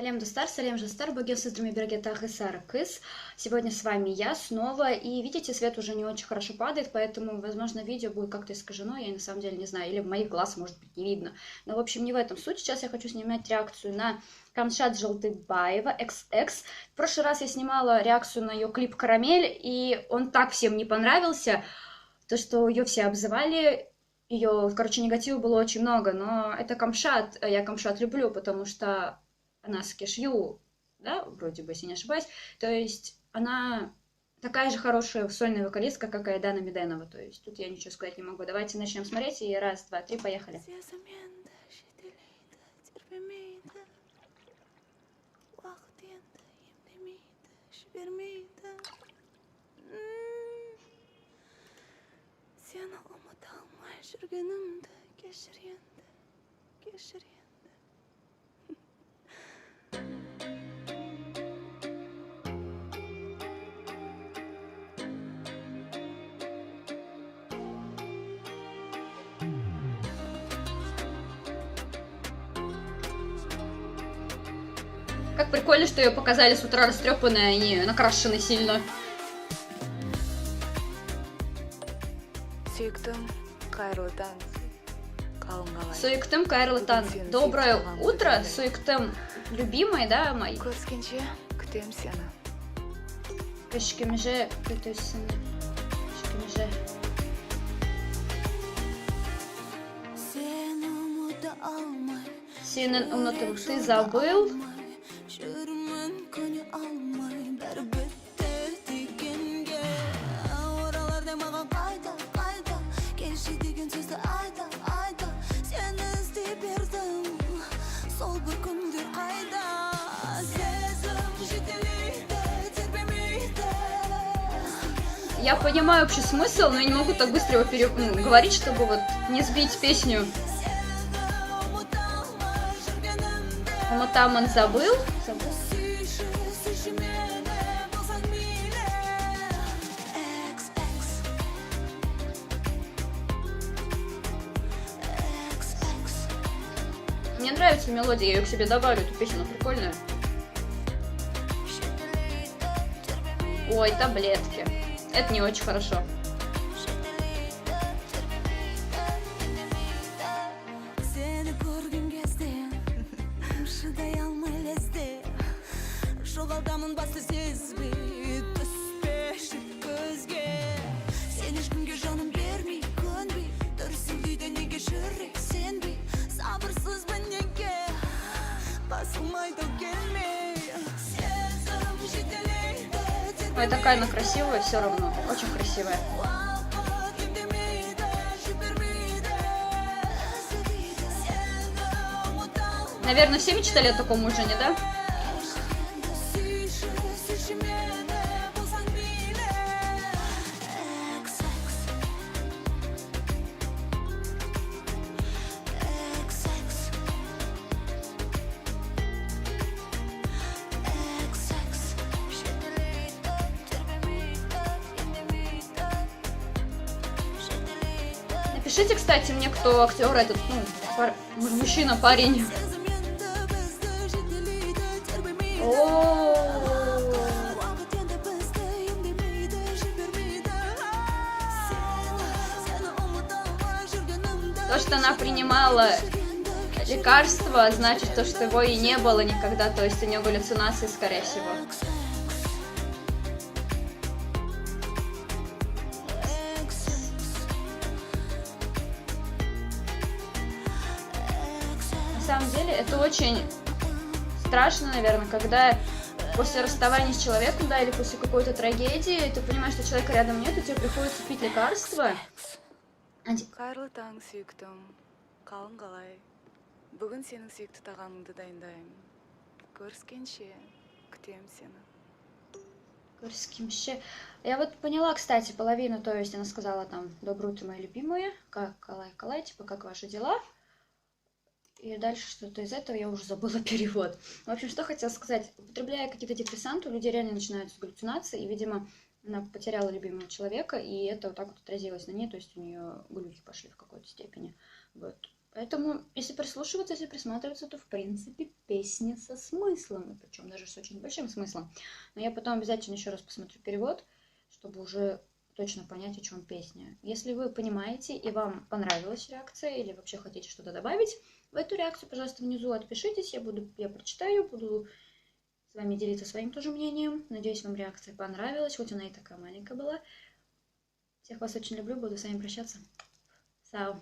Салем Достар, Салем Жастар, Боген Сыдрами Бергетах и Саркыс. Сегодня с вами я снова, и видите, свет уже не очень хорошо падает, поэтому, возможно, видео будет как-то искажено, я на самом деле не знаю, или в моих глаз, может быть, не видно. Но, в общем, не в этом суть. Сейчас я хочу снимать реакцию на Камшат Жолдыбаева, XX. В прошлый раз я снимала реакцию на ее клип «Карамель», и он так всем не понравился, то, что ее все обзывали. Ее, короче, негатива было очень много, но это Камшат, я Камшат люблю, потому что она с Кешью, да, вроде бы, если не ошибаюсь, то есть она такая же хорошая сольная вокалистка, как и Айдана Меденова, то есть тут я ничего сказать не могу. Давайте начнем смотреть, и раз, два, три, поехали. Как прикольно, что ее показали с утра растрепанной, а не накрашенной сильно. Суиктем Кайрлтан. Доброе утро, Суиктем, любимый, да, мой? Кешкемже, Кешкемже. Сенен унутум, ты забыл? Я понимаю общий смысл, но я не могу так быстро его говорить, чтобы вот не сбить песню. Уматам он забыл. Мне нравится мелодия, я ее к себе добавлю, эту песню, она прикольная. Ой, таблетки. Это не очень хорошо. Ой, такая она красивая, все равно. Очень красивая. Наверное, все мечтали о таком ужине, да? Напишите, кстати, мне, кто актер этот, мужчина, парень. То, что она принимала лекарства, значит то, что его и не было никогда, то есть у нее галлюцинации, скорее всего. На самом деле это очень страшно, наверное, когда после расставания с человеком, да, или после какой-то трагедии, ты понимаешь, что человека рядом нет, и тебе приходится пить лекарства. Қайырлы таң, сүйіктім. Қалың қалай? Бүгін сенің сүйікті тағамыңды дайындаймын. Көріскенше, күтем сені. Көріскенше. Я вот поняла, кстати, половину, то есть она сказала там «Доброе утро, мои любимые», как «Калай-калай», типа «Как ваши дела?» И дальше что-то из этого, я уже забыла перевод. В общем, что хотела сказать. Употребляя какие-то депрессанты, у людей реально начинаются галлюцинации, и, видимо, она потеряла любимого человека, и это вот так вот отразилось на ней, то есть у нее глюки пошли в какой-то степени. Вот. Поэтому, если прислушиваться, если присматриваться, то, в принципе, песня со смыслом, и причем даже с очень большим смыслом. Но я потом обязательно еще раз посмотрю перевод, чтобы уже точно понять, о чем песня. Если вы понимаете и вам понравилась реакция, или вообще хотите что-то добавить в эту реакцию, пожалуйста, внизу отпишитесь, я прочитаю, буду с вами делиться своим тоже мнением. Надеюсь, вам реакция понравилась, хоть она и такая маленькая была. Всех вас очень люблю, буду с вами прощаться. Сау.